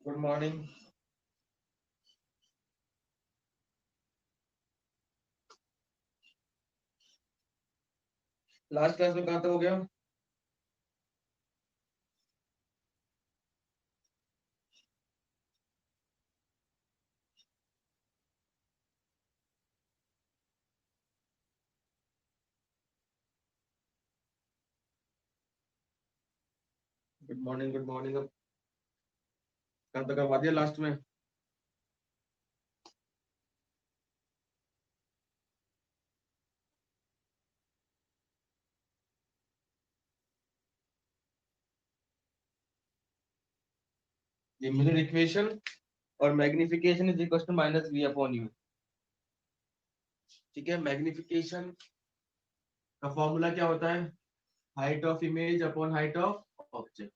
Good morning. Last class में कहाँ तक हो गया? Good morning, good morning. अब कहाँ तक करवा दिया लास्ट में? ये मिरर इक्वेशन और magnification is equal to minus v upon u. ठीक है, मैग्निफिकेशन का फॉर्मूला क्या होता है? Height of image upon height of object.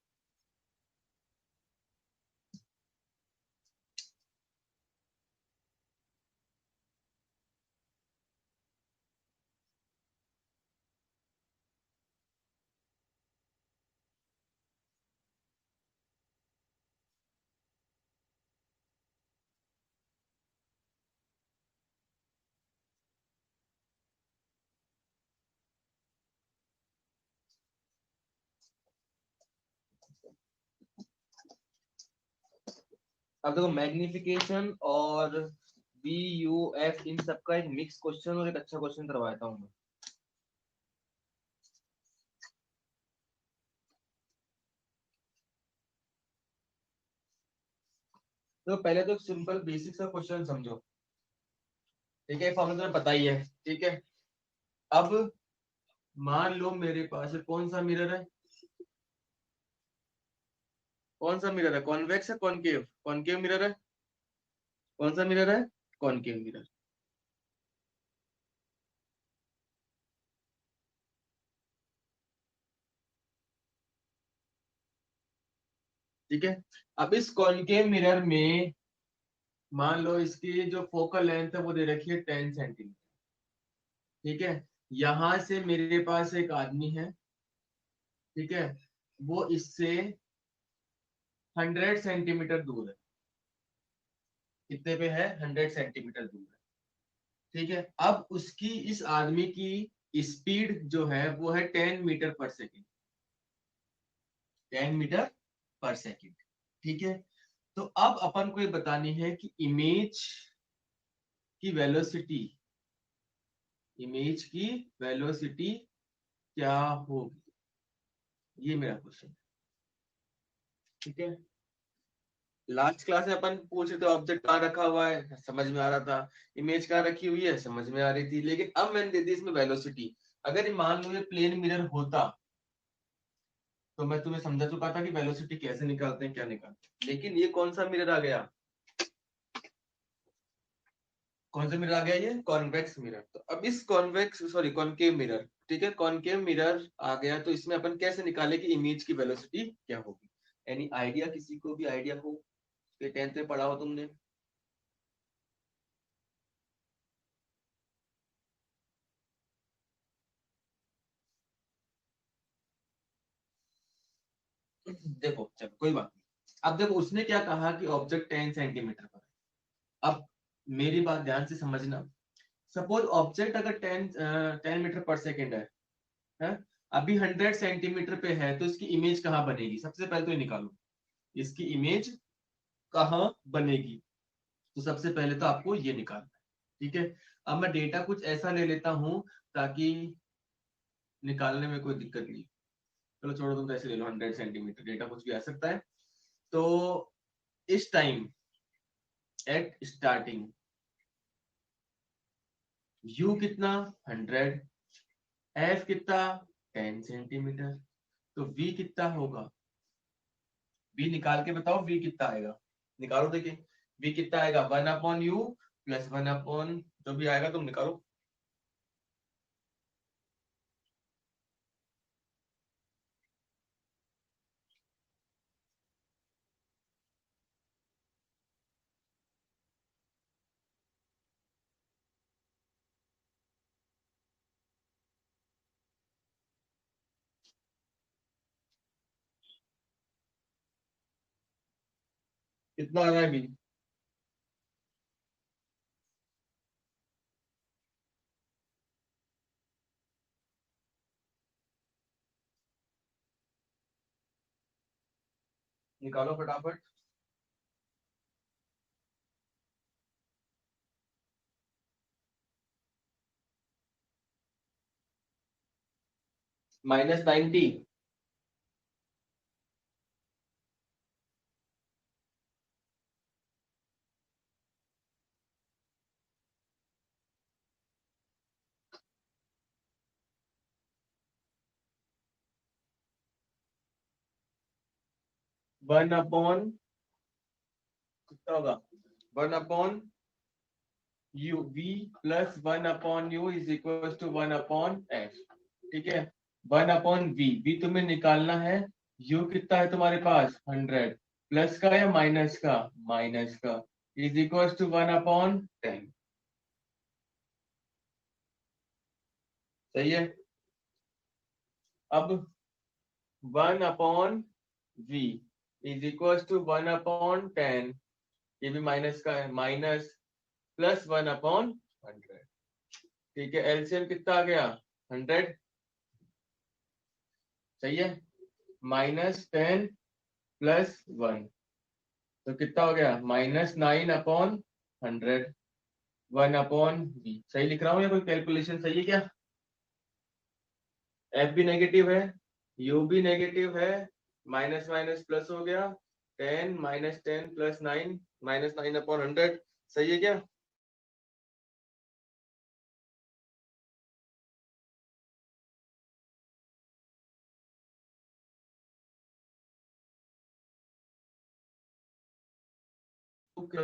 अब देखो, मैग्निफिकेशन और बी यू एफ इन सबका एक मिक्स क्वेश्चन और एक अच्छा क्वेश्चन करवाता हूँ मैं। तो पहले तो सिंपल बेसिक सा क्वेश्चन समझो। ठीक है, फॉर्मूला तुम्हें पता ही है। ठीक है, अब मान लो मेरे पास कौन सा मिरर है? कौन सा मिरर है? कॉन्वेक्स है कॉनकेव? कॉनकेव मिरर है। कौन सा मिरर है? Concave mirror. ठीक है, अब इस कॉनकेव मिरर में मान लो इसकी जो फोकल लेंथ है वो दे रखी है 10 सेंटीमीटर। ठीक है, यहां से मेरे पास एक आदमी है। ठीक है, वो इससे 100 सेंटीमीटर दूर है। कितने पे है? 100 सेंटीमीटर दूर है। ठीक है, अब उसकी, इस आदमी की स्पीड जो है वो है 10 मीटर पर सेकेंड। 10 मीटर पर सेकेंड। ठीक है, तो अब अपन को ये बतानी है कि की वेलोसिटी इमेज की वेलोसिटी क्या होगी। ये मेरा क्वेश्चन है। ठीक है, लास्ट क्लास में अपन पूछ रहे थे ऑब्जेक्ट कहाँ रखा हुआ है, समझ में आ रहा था। इमेज कहाँ रखी हुई है, समझ में आ रही थी। लेकिन अब मैंने दे दी इसमें वेलोसिटी। अगर ये मान लो ये प्लेन मिरर होता तो मैं तुम्हें समझा चुका था कि वेलोसिटी कैसे निकालते हैं, क्या निकालते हैं। लेकिन ये कौन सा मिरर आ गया? कौन सा मिरर आ गया? ये कॉन्वेक्स मिरर। तो अब इस कॉन्वेक्स सॉरी कॉनकेव मिरर, ठीक है, कॉनकेव मिरर आ गया तो इसमें अपन कैसे निकाले कि इमेज की वेलोसिटी क्या होगी? Any idea? किसी को भी आइडिया हो? ये 10th में पढ़ा हो तुमने? देखो चलो कोई बात नहीं। अब देखो उसने क्या कहा कि ऑब्जेक्ट 10 सेंटीमीटर पर है। अब मेरी बात ध्यान से समझना। सपोज ऑब्जेक्ट अगर 10 मीटर पर सेकेंड है, अभी 100 सेंटीमीटर पे है, तो इसकी इमेज कहाँ बनेगी? सबसे पहले तो ये निकालो, इसकी इमेज कहाँ बनेगी। तो सबसे पहले तो आपको ये निकालना है। ठीक है, अब मैं डेटा कुछ ऐसा ले लेता हूं ताकि निकालने में कोई दिक्कत नहीं। चलो छोड़ो, तुम तो ऐसे ले लो, 100 सेंटीमीटर डेटा कुछ भी आ सकता है। तो इस टाइम एट स्टार्टिंग यू कितना? 100। एफ कितना? 10 सेंटीमीटर। तो वी कितना होगा? वी निकाल के बताओ, वी कितना आएगा? निकालो, देखिए वी कितना आएगा। 1/u प्लस 1 जो भी आएगा तुम निकालो। कितना आ रहा है बी? निकालो फटाफट। -90। 1/, कितना होगा? 1/u, v plus 1/u is equal to 1/f। ठीक है, 1/v, v तुम्हें निकालना है। u कितना है तुम्हारे पास? 100। प्लस का या माइनस का? माइनस का। Is equal to 1/10। सही है। अब 1/v इज इक्वल टू 1/10, ये भी माइनस का है, माइनस प्लस 1/100। ठीक है, एलसीएम कितना आ गया? 100। सही है, -10 प्लस 1, तो कितना हो गया? -9/100, 1/v। सही लिख रहा हूँ या कोई कैलकुलेशन सही है क्या? एफ भी नेगेटिव है, यू भी नेगेटिव है, माइनस माइनस प्लस हो गया, 10 -10 प्लस 9, -9/100। सही है क्या?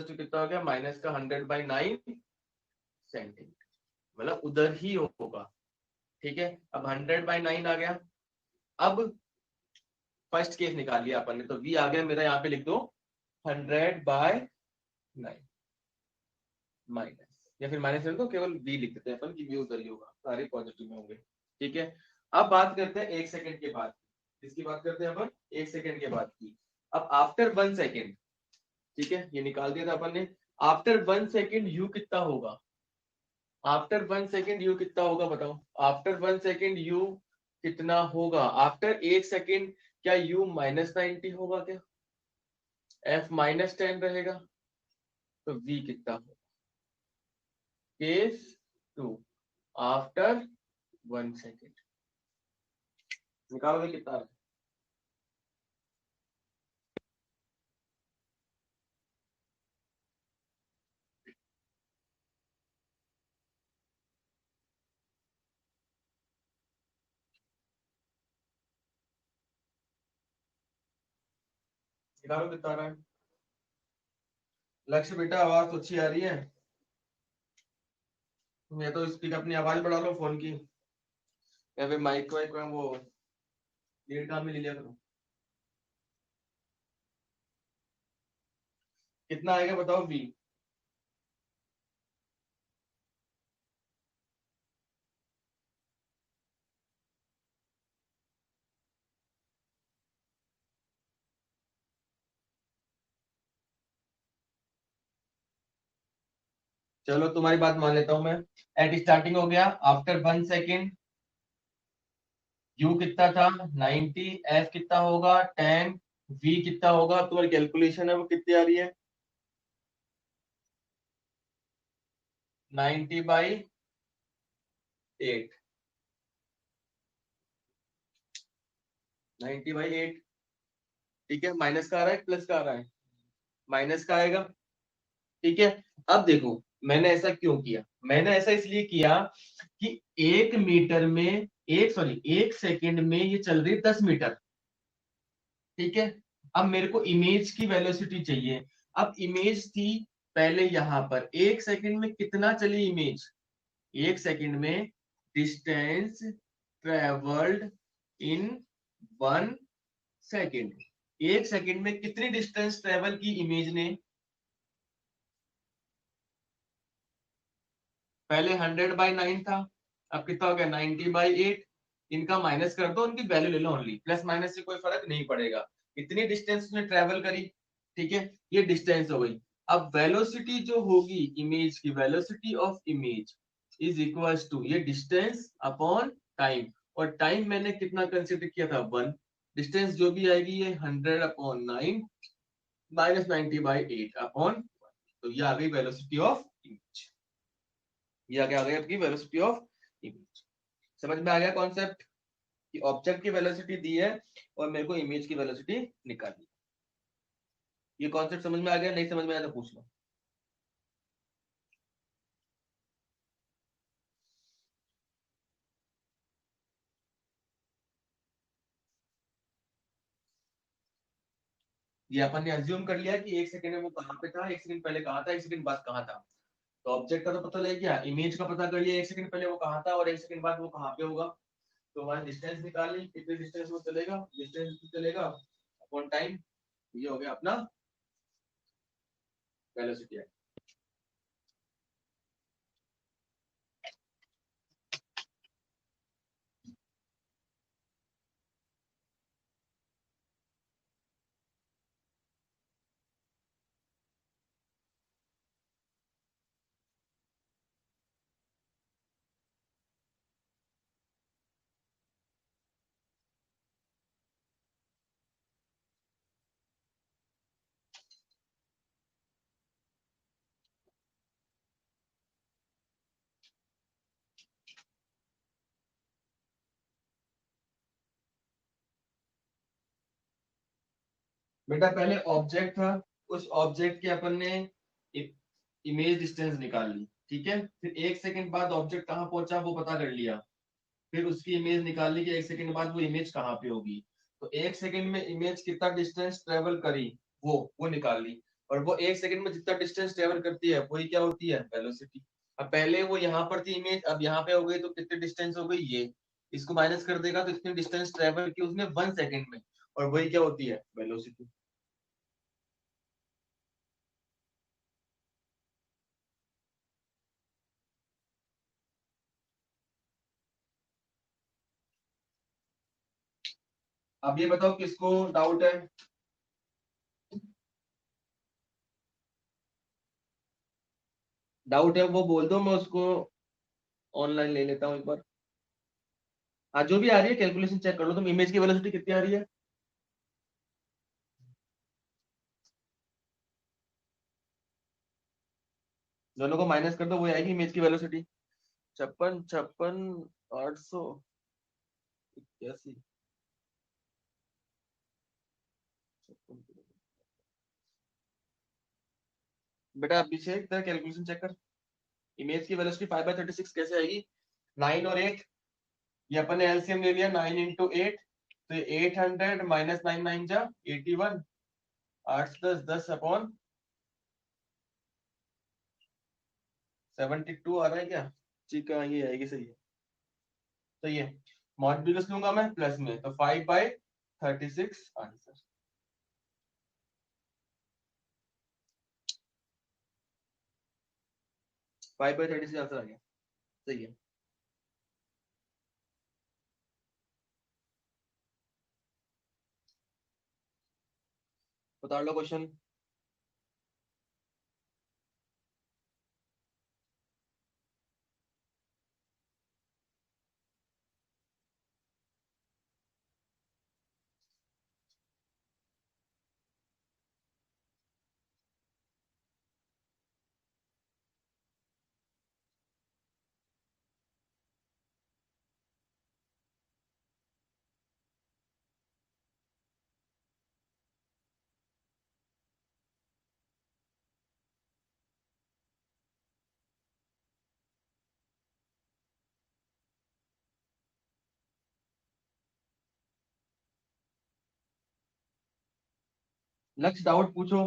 कितना हो गया? माइनस का 100/9 सेंटीमीटर, मतलब उधर ही होगा। ठीक है, अब 100/9 आ गया। अब फर्स्ट केस निकाल लिया अपन ने, तो v आ गया मेरा, यहाँ पे लिख दो 100/9 माइनस, या फिर माइनस तो केवल v लिख देते हैं अपन कि v उधर ही होगा, सारे पॉजिटिव में होंगे। ठीक है, अब बात करते हैं 1 सेकंड के बाद, इसकी बात करते हैं अपन 1 सेकंड के बाद की। अब आफ्टर 1 सेकंड, ठीक है, ये निकाल दिया था अपन ने। आफ्टर 1 सेकंड u कितना होगा? आफ्टर 1 सेकंड यू कितना होगा बताओ? आफ्टर 1 सेकंड यू कितना होगा? आफ्टर 1 सेकंड क्या u -90 होगा क्या? f -10 रहेगा, तो v कितना होगा? केस 2, आफ्टर 1 सेकंड, निकालोगे कितना? निकालो कितना आ रहा है? लक्ष्य बेटा, आवाज तो अच्छी आ रही है, मैं तो स्पीकर अपनी आवाज बढ़ा लो फोन की, या फिर माइक वाइक में वो लीड काम में ले लिया करो। कितना आएगा बताओ v? चलो तुम्हारी बात मान लेता हूं मैं। एट स्टार्टिंग हो गया, आफ्टर 1 सेकंड u कितना था? 90, f कितना होगा? 10, v कितना होगा? तुम्हारी कैलकुलेशन है वो कितनी आ रही है? 90/8। 90/8। ठीक है, माइनस का आ रहा है प्लस का आ रहा है? माइनस का आएगा। ठीक है, अब देखो मैंने ऐसा क्यों किया? मैंने ऐसा इसलिए किया कि 1 मीटर में, 1 सेकंड में ये चल रही है 10 मीटर। ठीक है, अब मेरे को इमेज की वेलोसिटी चाहिए। अब इमेज थी पहले यहां पर, 1 सेकंड में कितना चली इमेज? 1 सेकंड में distance travelled in 1 second, 1 second में कितनी डिस्टेंस ट्रेवल की इमेज ने? पहले 100/9 था, अब कितना हो गया? 90/8। इनका माइनस कर दो, उनकी वैल्यू ले लो ओनली, प्लस माइनस से कोई फर्क नहीं पड़ेगा। इतनी डिस्टेंस उसने ट्रेवल करी। ठीक है, ये डिस्टेंस हो गई। अब वेलोसिटी जो होगी इमेज की, velocity of image is equals to ये डिस्टेंस अपॉन टाइम, और टाइम मैंने कितना कंसिडर किया था 1, डिस्टेंस जो भी आएगी ये 100/9 -90/8 तो ये आ गई वेलोसिटी ऑफ इमेज। ये आगे आ गई आपकी वेलोसिटी ऑफ इमेज। समझ में आ गया कॉन्सेप्ट कि ऑब्जेक्ट की वेलोसिटी दी है और मेरे को इमेज की वेलोसिटी निकालनी। ये कॉन्सेप्ट समझ में आ गया? नहीं समझ में आया तो पूछ लो। ये अपन ने अज्यूम कर लिया कि 1 सेकंड में वो कहाँ पे था, 1 सेकंड पहले कहाँ था, 1 सेकंड बाद कहाँ था। तो ऑब्जेक्ट का तो पता लग गया, इमेज का पता कर लिया 1 सेकंड पहले वो कहाँ था और 1 सेकंड बाद वो कहाँ पे होगा। तो हमारा डिस्टेंस निकाल ली, कितने डिस्टेंस में चलेगा, डिस्टेंस चलेगा अपॉन टाइम, ये हो गया अपना वेलोसिटी। बेटा पहले ऑब्जेक्ट था, उस ऑब्जेक्ट के अपन ने इमेज डिस्टेंस निकाल ली, ठीक है। फिर 1 सेकंड बाद ऑब्जेक्ट कहाँ पहुंचा वो पता कर लिया, फिर उसकी इमेज निकाल ली कि 1 सेकंड बाद वो इमेज कहाँ पे होगी। तो 1 सेकंड में इमेज कितना डिस्टेंस ट्रेवल करी वो निकाल ली, और वो 1 सेकंड में जितना डिस्टेंस ट्रेवल करती है वही क्या होती है, वेलोसिटी। अब पहले वो यहाँ पर थी इमेज, अब यहाँ पे हो गई, तो कितने डिस्टेंस हो गई ये, इसको माइनस कर देगा तो इतनी डिस्टेंस ट्रेवल की उसने 1 सेकंड में, और वही क्या होती है, वेलोसिटी। अब ये बताओ किसको डाउट है। डाउट है वो बोल दो, मैं उसको ऑनलाइन ले लेता हूँ एक बार। हाँ जो भी आ रही है कैलकुलेशन चेक कर लो तुम, इमेज की वेलोसिटी कितनी आ रही है। दोनों को माइनस कर दो, वो आएगी इमेज की वेलोसिटी। 56, 56, 881। बेटा अभिषेक तेरा कैलकुलेशन चेक कर, इमेज की वेलोसिटी 5/36 कैसे आएगी। 9 और 8, ये अपन ने एलसीएम ले लिया, 9 × 8, तो ये 800 -9 9 जा 81, 8 10 10 72 आ रहा है क्या। ठीक है ये आएगी, सही है। तो ये मॉड्यूलस लूंगा मैं प्लस में, तो 5/36 आंसर। 5/36 आंसर आ गया, सही है। बता लो क्वेश्चन। नेक्स्ट डाउट पूछो।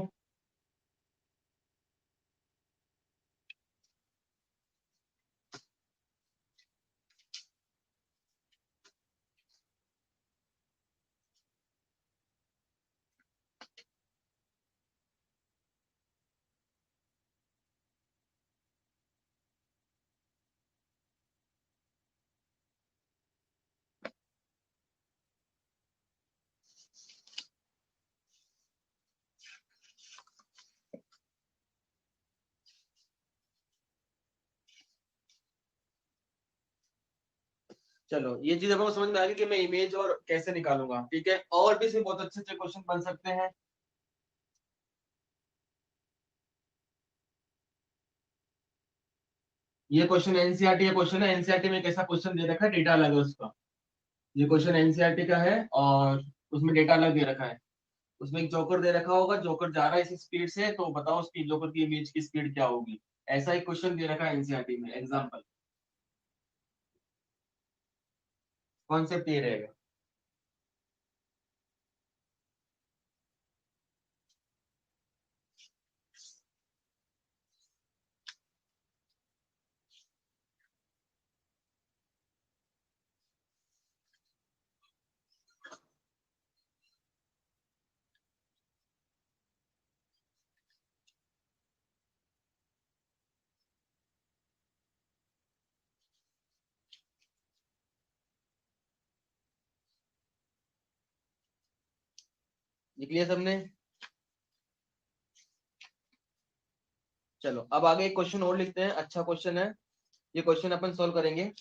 चलो ये चीज आपको समझ में आ गई कि मैं इमेज और कैसे निकालूंगा, ठीक है। और भी इसमें बहुत अच्छे अच्छे क्वेश्चन बन सकते हैं। ये क्वेश्चन एनसीईआरटी का क्वेश्चन है, एनसीईआरटी में कैसा क्वेश्चन दे रखा है, डेटा अलग है उसका। ये क्वेश्चन एनसीईआरटी का है और उसमें डेटा अलग दे रखा है। उसमें एक जोकर दे रखा होगा, जोकर जा रहा है इसी स्पीड से, तो बताओ उसकी जोकर की इमेज की स्पीड क्या होगी। ऐसा एक क्वेश्चन दे रखा है एनसीईआरटी में, एग्जांपल। कॉन्सेप्ट ये रहेगा। निकलिए सबने। चलो अब आगे एक क्वेश्चन और लिखते हैं, अच्छा क्वेश्चन है ये, क्वेश्चन अपन सोल्व करेंगे।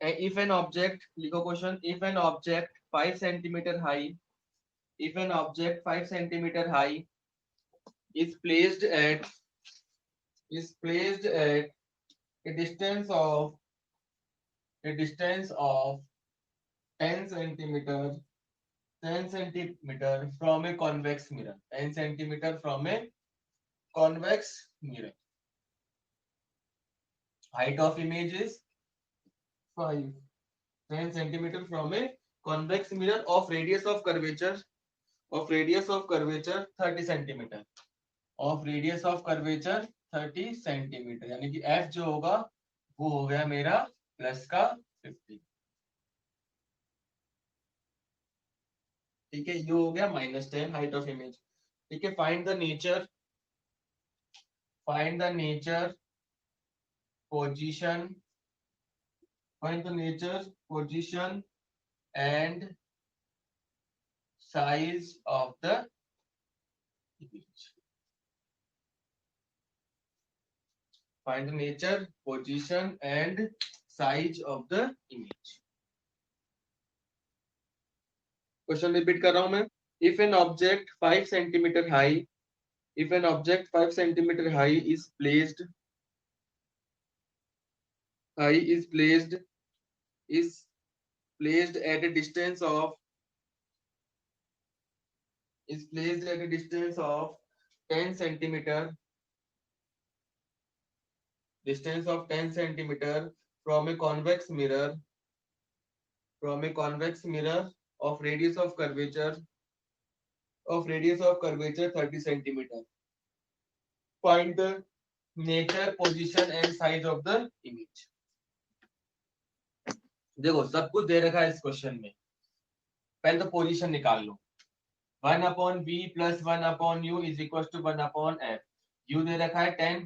इफ एन ऑब्जेक्ट, लिखो question, if an object 5 centimetre high, if an object 5 centimeter high is placed at a distance of a distance of 10 centimeter 10 centimeter from a convex mirror, 10 centimeter from a convex mirror, height of image is 5, 10 centimeter from a convex mirror of radius of curvature 30 centimeter, of radius of curvature 30 centimetre, यानी कि F जो होगा वो हो गया मेरा plus का 50, ठीक है। ये हो गया -10 हाइट ऑफ इमेज, ठीक है। Find the nature position position and size of the image. Find the nature position and size of the image. Question repeat कर रहा हूं मैं। If an object 5 centimetre high, if an object 5 centimeter high is placed at a distance of 10 centimeter from a convex mirror of radius of curvature 30 centimeter. Find the nature, position and size of the image. देखो सब कुछ दे रखा है इस question में, पहले तो position निकाल लो। 1/v plus 1/u is equal to 1/f। u दे रखा है 10,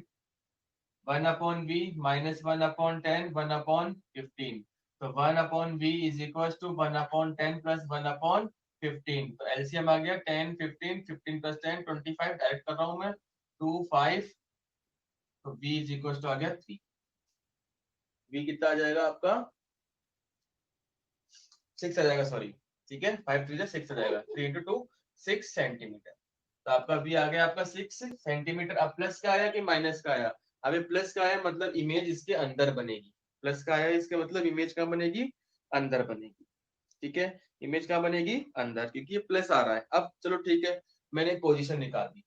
1/v माइनस 1/10 1/15, तो 1/v is equal to 1/10 plus 1/15, तो एलसीएम आ गया 10 15, 15 प्लस 10 25, डायरेक्ट कर रहा हूं मैं 2 5, तो v इज इक्वल टू आ गया 3। v कितना आ जाएगा आपका 6 आ जाएगा, सॉरी, ठीक है। 5 3 6 आ जाएगा, 3 into 2 6 सेंटीमीटर। तो आपका v आ गया आपका 6 सेंटीमीटर। अब प्लस का आया कि माइनस का आया? अब ये प्लस का आया मतलब इमेज इसके अंदर बनेगी, प्लस का आया इसके मतलब इमेज कहाँ बनेगी, अंदर बनेगी, ठीक है। इमेज कहाँ बनेगी, अंदर, क्योंकि ये प्लस आ रहा है। अब चलो ठीक है, मैंने पोजीशन निकाल दी,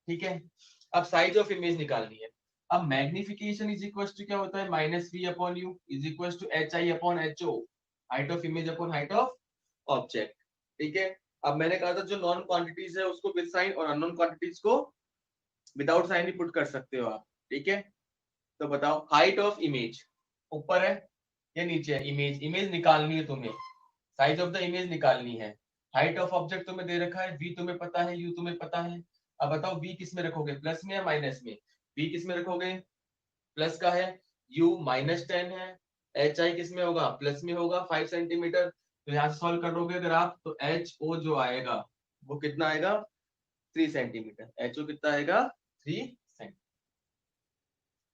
ठीक है। अब साइज ऑफ इमेज निकालनी है। अब मैग्निफिकेशन इज इक्वल टू क्या होता है, -v/u is equal to hi/ho, height of image upon height of object, ठीक है। अब मैंने कहा था जो नॉन क्वांटिटीज है उसको विद साइन और अननोन क्वांटिटीज को विदाउट साइन भी पुट कर सकते हो आप, ठीक है। तो बताओ हाइट ऑफ इमेज ऊपर है या नीचे है, इमेज निकालनी है तुम्हें, साइज ऑफ द इमेज निकालनी है। हाइट ऑफ ऑब्जेक्ट तुम्हें दे रखा है, v तुम्हें पता है, u तुम्हें पता है। अब बताओ v किस में रखोगे, प्लस में या माइनस में? v किस में रखोगे, प्लस का है, u -10 है, एच आई किस में होगा, प्लस में होगा 5 सेंटीमीटर। तो यहाँ सॉल्व करोगे अगर आप, तो एच ओ जो आएगा वो कितना आएगा, 3 सेंटीमीटर। एच ओ कितना आएगा, 3 सेंटीमीटर।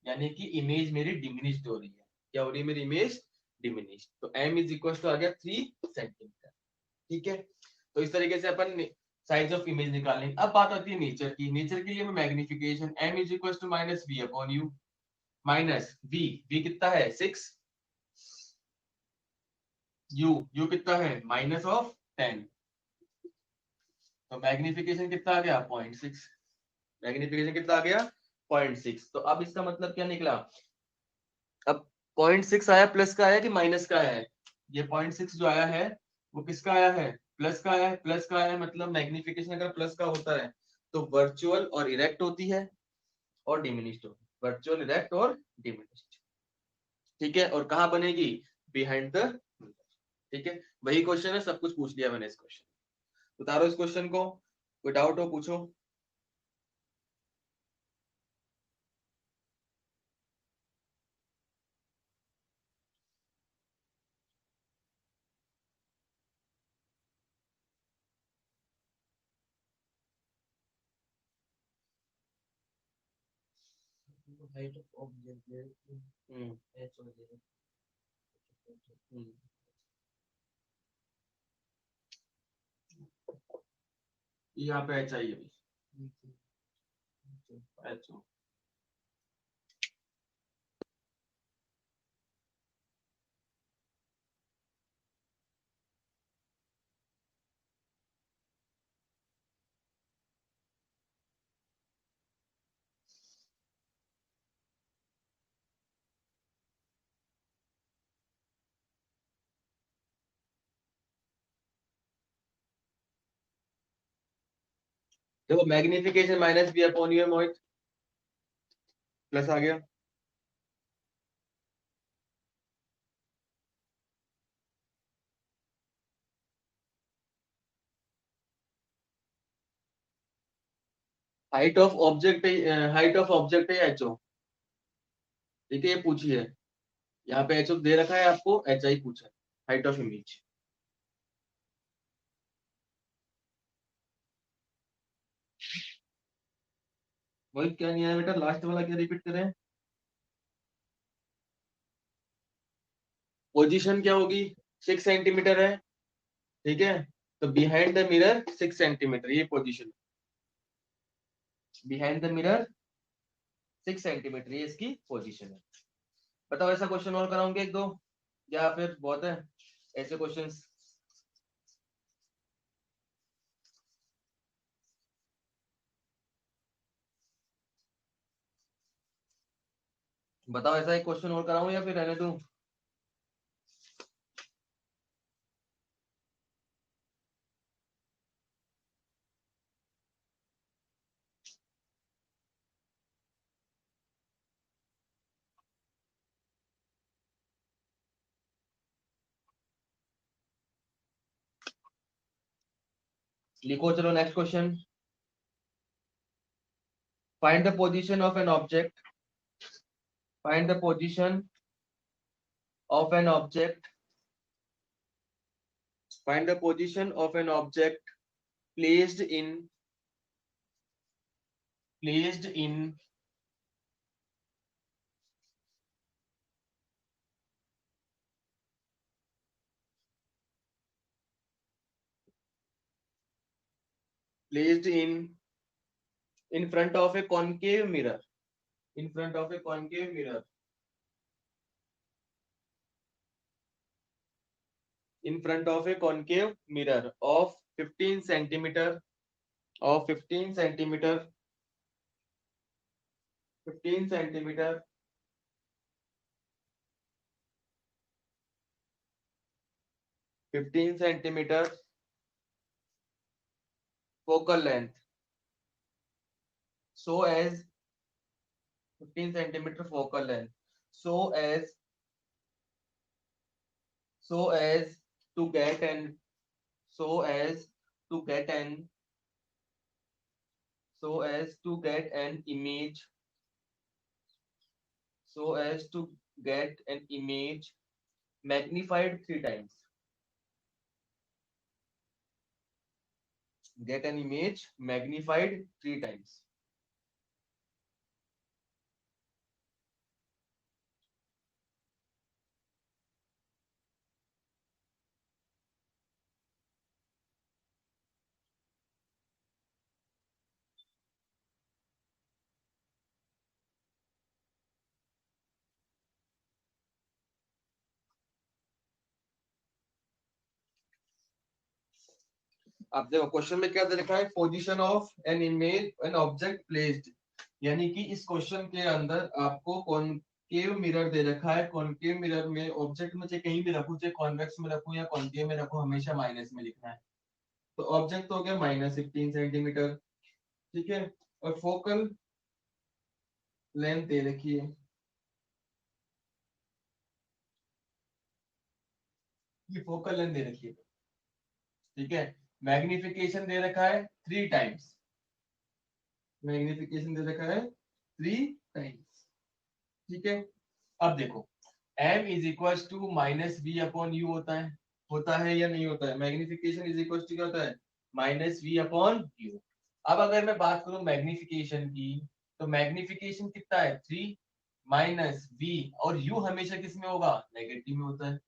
यानी कि इमेज मेरी डिमिनिश्ड हो रही है। क्या हो रही है मेरी इमेज, डिमिनिश्ड। तो m इज इक्वल टू आ गया 3 सेंटीमीटर। ठीक है, तो इस तरीके से अपन साइज ऑफ इमेज निकालेंगे। अब बात आती है नेचर की। नेचर के लिए मैं magnification m is equal to minus v upon u, minus v कितना है 6, u कितना है -10। तो मैग्निफिकेशन कितना आ गया 0.6, मैग्निफिकेशन कितना आ गया 0.6। तो अब इसका मतलब क्या निकला, अब 0.6 आया, प्लस का आया कि माइनस का आया है? ये 0.6 जो आया है वो किसका आया है, प्लस का आया है। प्लस का आया है मतलब मैग्निफिकेशन अगर प्लस का होता है तो वर्चुअल और इरेक्ट होती है और डिमिनिश्ड होती है, वर्चुअल इरेक्ट और डिमिनिश्ड। ठीक है, और कहाँ बनेगी, बिहाइंड द, ठीक है, वही क्वेश्चन है, सब कुछ पूछ लिया मैंने इस क्वेश्चन। उतारो इस क्वेश्चन को, कोई डाउट हो पूछो। height of object there h हो जाएगा। यहाँ पे एच आई है, एच ओ। देखो magnification minus b upon u है मोहित, प्लस आ गया। Height of object, height of object है एच ओ। ठीक है, ये पूछी है, यहाँ पे एच ओ दे रखा है आपको, एच आई पूछा है, हाइट ऑफ इमेज। मोहित क्या नहीं आया बेटा, लास्ट वाला क्या रिपीट करें? पोजीशन क्या होगी, 6 सेंटीमीटर है। ठीक है, तो बिहाइंड द मिरर 6 सेंटीमीटर, ये position, behind the mirror 6 centimetre, ये इसकी पोजीशन है। बताओ ऐसा क्वेश्चन और कराऊंगे एक दो, या फिर बहुत है ऐसे क्वेश्चंस? बताओ ऐसा एक क्वेश्चन और कराऊं या फिर रहने दूं? लिखो चलो next question. Find the position of an object, find the position of an object, find the position of an object placed in, placed in, placed in front of A concave mirror, in front of a concave mirror, in front of a concave mirror of 15 centimeter, of 15 centimeter, 15 centimeter, 15 centimeter focal length, so as 15 centimeter focal length, so as, so as to get an, so as to get an, so as to get an image magnified 3 times. Get an image magnified 3 times. अब देखो question में क्या दे रखा है, position of an image an object placed, यानी कि इस question के अंदर आपको कॉनकेव मिरर दे रखा है। कॉनकेव मिरर में ऑब्जेक्ट में चाहे कहीं भी रखूं, चाहे कॉन्वेक्स में रखूं या कॉनकेव में रखूं, हमेशा माइनस में लिखना है। तो ऑब्जेक्ट हो गया -15 सेंटीमीटर, ठीक है। और फोकल लेंथ दे रखी है, ये फोकल लेंथ दे रखी है, ठीक है। मैग्निफिकेशन दे रखा है 3 टाइम्स, मैग्निफिकेशन दे रखा है 3 टाइम्स, ठीक है। अब देखो m is equal to -v/u होता है या नहीं होता है। मैग्निफिकेशन इज इक्वल टू क्या होता है, -v/u। अब अगर मैं बात करूं मैग्निफिकेशन की, तो मैग्निफिकेशन कितना है 3 माइनस v, और u हमेशा किस में होगा, नेगेटिव में होता है।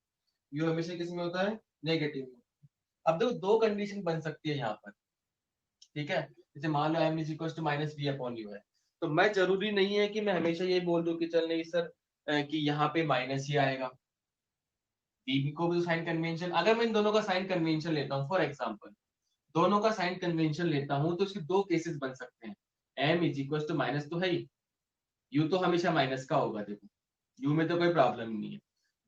u हमेशा किस में होता है, नेगेटिव में। अब देखो दो कंडीशन बन सकती है यहाँ पर, ठीक है। जैसे मान लो m is equal to -v/u है, तो मैं जरूरी नहीं है कि मैं हमेशा ये बोल दूं कि चल नहीं सर कि यहाँ पे माइनस ही आएगा। v को भी साइन कन्वेंशन, अगर मैं इन दोनों का साइन कन्वेंशन लेता हूँ, फॉर एग्जाम्पल दोनों का साइन कन्वेंशन लेता हूँ, तो इसके दो केसेस बन सकते हैं। m is equal to minus तो है ही, u तो हमेशा माइनस का होगा, देखो u में तो कोई प्रॉब्लम नहीं है।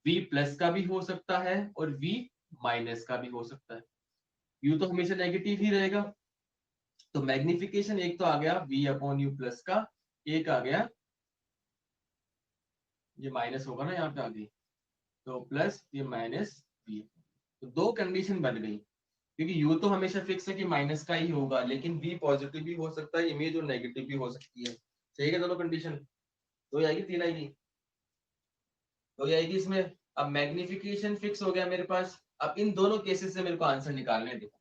v प्लस का भी हो सकता है और v माइनस का भी हो सकता है, u तो हमेशा नेगेटिव ही रहेगा। तो मैग्निफिकेशन एक तो आ गया v/u प्लस का, एक आ गया, ये माइनस होगा ना यहाँ पे आगे, तो प्लस ये माइनस v। तो दो कंडीशन बन गई, क्योंकि u तो हमेशा फिक्स है कि माइनस का ही होगा, लेकिन v पॉजिटिव भी हो सकता है इमेज और नेगेटिव भी हो सकती है। सही है दोनों कंडीशन, दो आएगी तीन आएगी, दो आएगी इसमें। अब मैग्निफिकेशन फिक्स हो गया मेरे पास, अब इन दोनों केसेस से मेरे को आंसर निकालने देखो।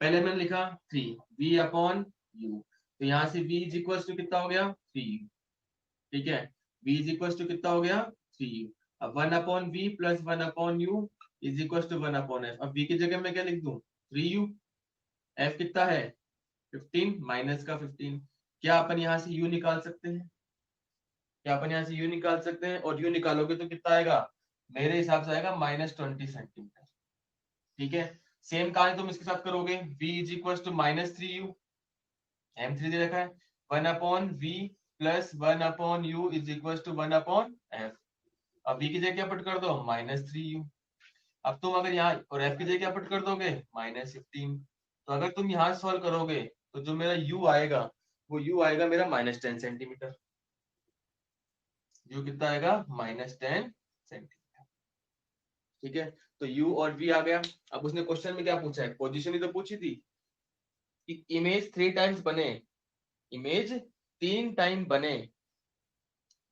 पहले मैंने लिखा 3 v/u, तो यहाँ से v इज इक्वल टू कितना हो गया 3u, ठीक है। v इज इक्वल टू कितना हो गया 3u। अब 1/v plus 1/u is equal to 1/f। अब v की जगह मैं क्या लिख दूं 3u, f कितना है 15 माइनस का 15। क्या अपन यहाँ से u निकाल सकते हैं, क्या अपन यहाँ से u निकाल सकते हैं, और u निकालोगे तो कितना आएगा, मेरे हिसाब से आएगा -20 सेंटीमीटर, ठीक है। सेम कार्य तुम इसके साथ करोगे, v is equal to -3u, m3 दे रखा है, 1/v plus 1/u is equal to 1/f। अब v की जगह क्या पुट कर दो -3u। अब तुम अगर यहाँ और f की जगह क्या पुट कर दोगे -15। तो अगर तुम यहाँ सॉल्व करोगे तो जो मेरा u आएगा, वो u आएगा मेरा -10 सेंटीमीटर। u कितना आएगा -10 सेंटीमीटर, ठीक है। तो u और v आ गया। अब उसने क्वेश्चन में क्या पूछा है, पोजीशन ही तो पूछी थी कि इमेज 3 टाइम्स बने, इमेज 3 टाइम बने,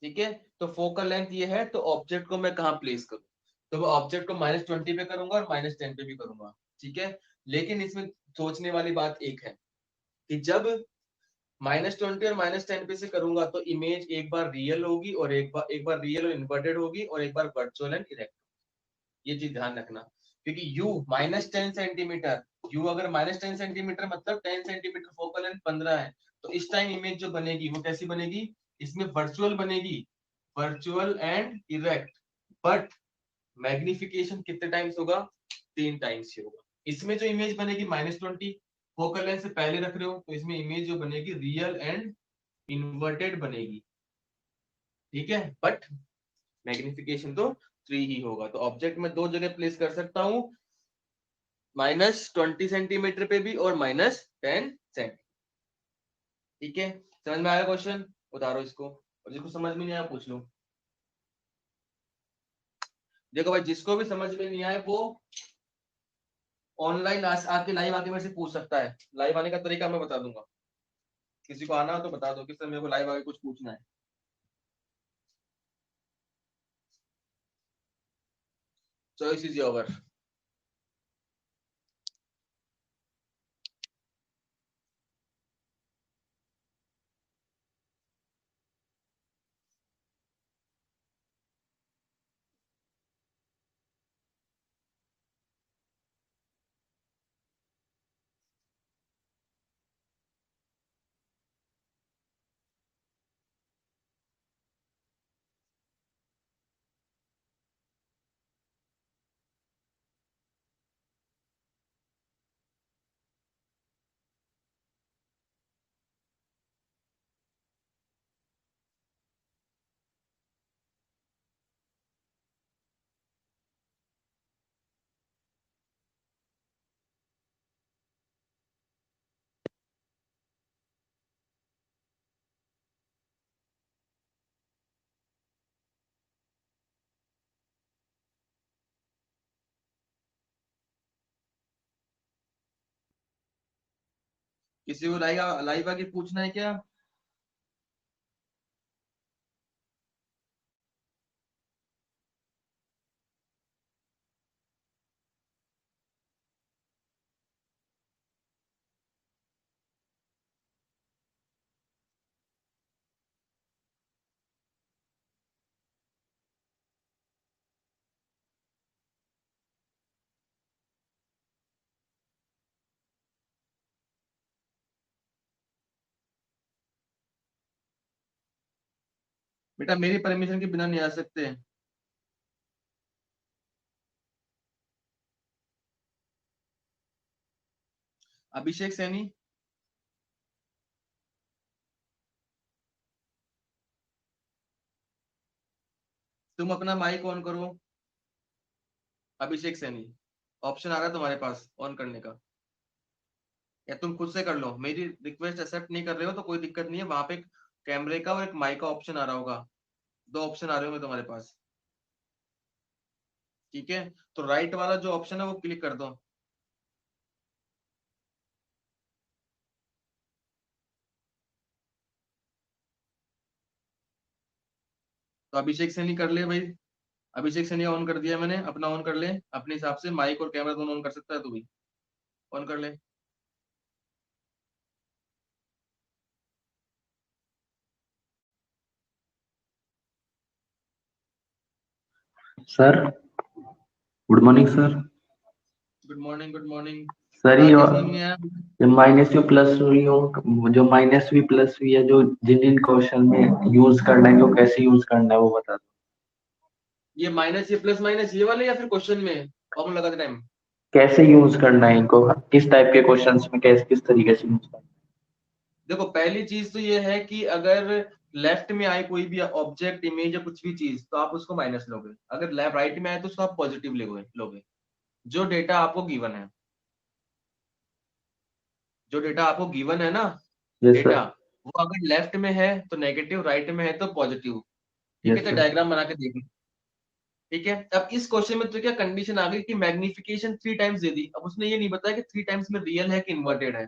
ठीक है। तो फोकल लेंथ ये है, तो ऑब्जेक्ट को मैं कहाँ प्लेस करूँ, तो मैं ऑब्जेक्ट को -20 पे करूंगा और -10 पे भी करूंगा, ठीक है। लेकिन इसमें सोचने वाली बात एक है कि जब -20 और -10 पे से करूंगा तो इमेज एक बार रियल होगी और एक बार रियल और इन्वर्टेड होगी और एक बार वर्चुअल एंड इरेक्ट। ये चीज ध्यान रखना, क्योंकि u -10 सेंटीमीटर, u अगर -10 सेंटीमीटर मतलब 10 सेंटीमीटर फोकल लेंथ 15 है, तो इस टाइम इमेज जो बनेगी वो कैसी बनेगी, इसमें वर्चुअल बनेगी, virtual and erect. But magnification कितने टाइम्स होगा, 3 टाइम्स ही होगा। इसमें जो इमेज बनेगी -20 फोकल लेंथ से पहले रख रहे हो, तो इसमें इमेज जो बनेगी रियल एंड इन्वर्टेड बनेगी, ठीक है। बट मैग्निफिकेशन तो 3 ही होगा। तो ऑब्जेक्ट में दो जगह प्लेस कर सकता हूँ, -20 सेंटीमीटर पे भी और -10 सेंटीमीटर, ठीक है। समझ में आया क्वेश्चन, उतारो इसको, और जिसको समझ में नहीं आया पूछ लो। देखो भाई जिसको भी समझ में नहीं आए वो ऑनलाइन आके लाइव आके मेरे से पूछ सकता है, लाइव आने का तरीका मैं बता दूंगा। किसी को आना हो तो बता दो कि सर मेरे को लाइव आगे कुछ पूछना है। Choice is your. किसी को लाइव आके पूछना है क्या? बेटा मेरी परमिशन के बिना नहीं आ सकते। अभिषेक सैनी, तुम अपना माइक ऑन करो। अभिषेक सैनी, ऑप्शन आ रहा है तुम्हारे पास ऑन करने का, या तुम खुद से कर लो। मेरी रिक्वेस्ट एक्सेप्ट नहीं कर रहे हो तो कोई दिक्कत नहीं है, वहां पे कैमरे का और एक माइक का ऑप्शन आ रहा होगा, दो ऑप्शन आ रहे होंगे तुम्हारे पास। ठीक है, तो राइट वाला जो ऑप्शन है वो क्लिक कर दो। तो अभिषेक सैनी कर ले भाई। अभिषेक सैनी ऑन कर दिया मैंने, अपना ऑन कर ले अपने हिसाब से, माइक और कैमरा दोनों ऑन कर सकता है तू भी, ऑन कर ले। Sir good morning sir. Good morning, good morning. Sir क्या समझ में आया? ये माइनस यू प्लस यू जो माइनस वी प्लस वी है जो जिन जिन क्वेश्चन में यूज करना है, जो कैसे यूज करना है वो बता दो। ये माइनस, ये प्लस माइनस, ये वाले या फिर क्वेश्चन में फॉर्मूला लगाते टाइम? कैसे यूज करना है इनको, किस टाइप के क्वेश्चंस में कैसे किस तरीके से यूज करना है। देखो पहली चीज तो ये है कि अगर लेफ्ट में आए कोई भी ऑब्जेक्ट, इमेज या कुछ भी चीज, तो आप उसको माइनस लोगे। अगर लेफ्ट राइट में आए तो उसको आप पॉजिटिव लोगे। जो डेटा आपको गिवन है, जो डेटा आपको गिवन है ना, यस डेटा, सर। वो अगर लेफ्ट में है तो नेगेटिव, राइट में है तो पॉजिटिव। ठीक है, यस तो सर। डायग्राम बना के देख लो। ठीक है, अब इस क्वेश्चन में तो क्या कंडीशन आ गई कि मैग्निफिकेशन 3 टाइम्स दे दी, अब उसने ये नहीं बताया कि 3 टाइम्स में रियल है कि इन्वर्टेड है।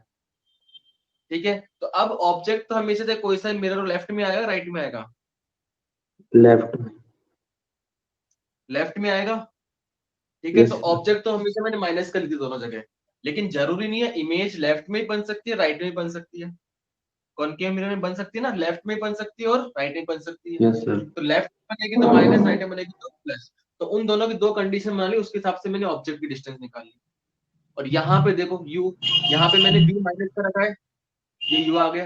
ठीक है, तो अब ऑब्जेक्ट तो हमेशा से कोई सा मिरर लेफ्ट में आएगा राइट में आएगा? लेफ्ट में। लेफ्ट में आएगा। ठीक है, यस तो सर। ऑब्जेक्ट तो हमेशा मैंने माइनस कर ली थी दोनों जगह, लेकिन जरूरी नहीं है इमेज लेफ्ट में ही बन सकती है राइट में भी बन सकती है। कॉनकेव मिरर में बन सकती है ना, लेफ्ट में बन सकती है और राइट में बन सकती है। Yes sir. तो लेफ्ट में बनेगी तो माइनस, राइट में बनेगी तो प्लस। तो उन दोनों की दो कंडीशन बना ली, उसके हिसाब से मैंने ऑब्जेक्ट की डिस्टेंस निकाली। और यहाँ पे देखो यू, यहाँ पे मैंने वी माइनस कर रखा है, ये यू आ गया,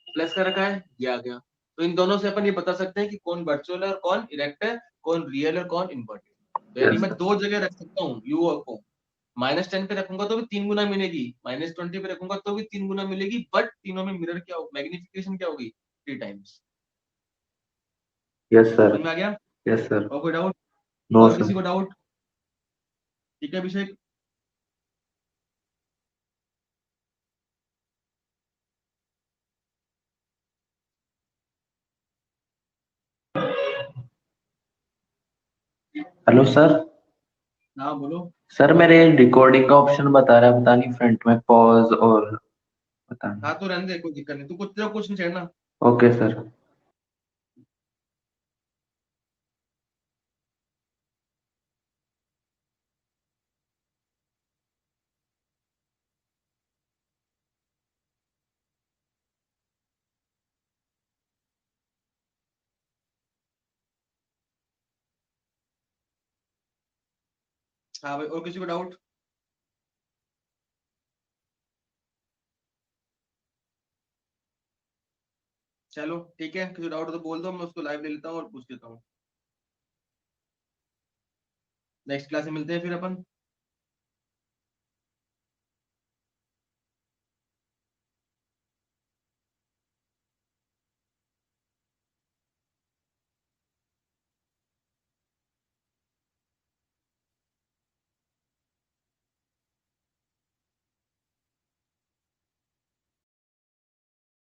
प्लस कर रखा है, ये आ गया। तो इन दोनों से अपन ये बता सकते हैं कि कौन वर्चुअल है और कौन इरेक्ट है, कौन रियल है और कौन इन्वर्टेड। तो यानी यस मैं सर। दो जगह रख सकता हूँ यू को। -10 पे रखूंगा तो भी 3 गुना मिलेगी, -20 पे रखूंगा तो भी 3 गुना मिलेगी, बट तीनों में मिरर क्या हो, मैग्निफिकेशन क्या होगी, 3 टाइम्स। Yes sir. समझ में आ गया? Yes sir. और कोई डाउट? नो और किसी सर। को डाउट? ठीक है अभिषेक। Hello sir. हाँ बोलो। सर मेरे रिकॉर्डिंग का ऑप्शन बता रहा है, पता नहीं फ्रंट में पॉज और पता नहीं। हाँ तो रहने दे, कोई दिक्कत नहीं, तू कुछ तेरा कुछ नहीं छेड़ना। Okay sir. हाँ भाई, और किसी को डाउट? चलो ठीक है, किसी डाउट तो बोल दो, मैं उसको लाइव ले लेता हूँ और पूछ लेता हूँ। नेक्स्ट क्लास में मिलते हैं फिर अपन।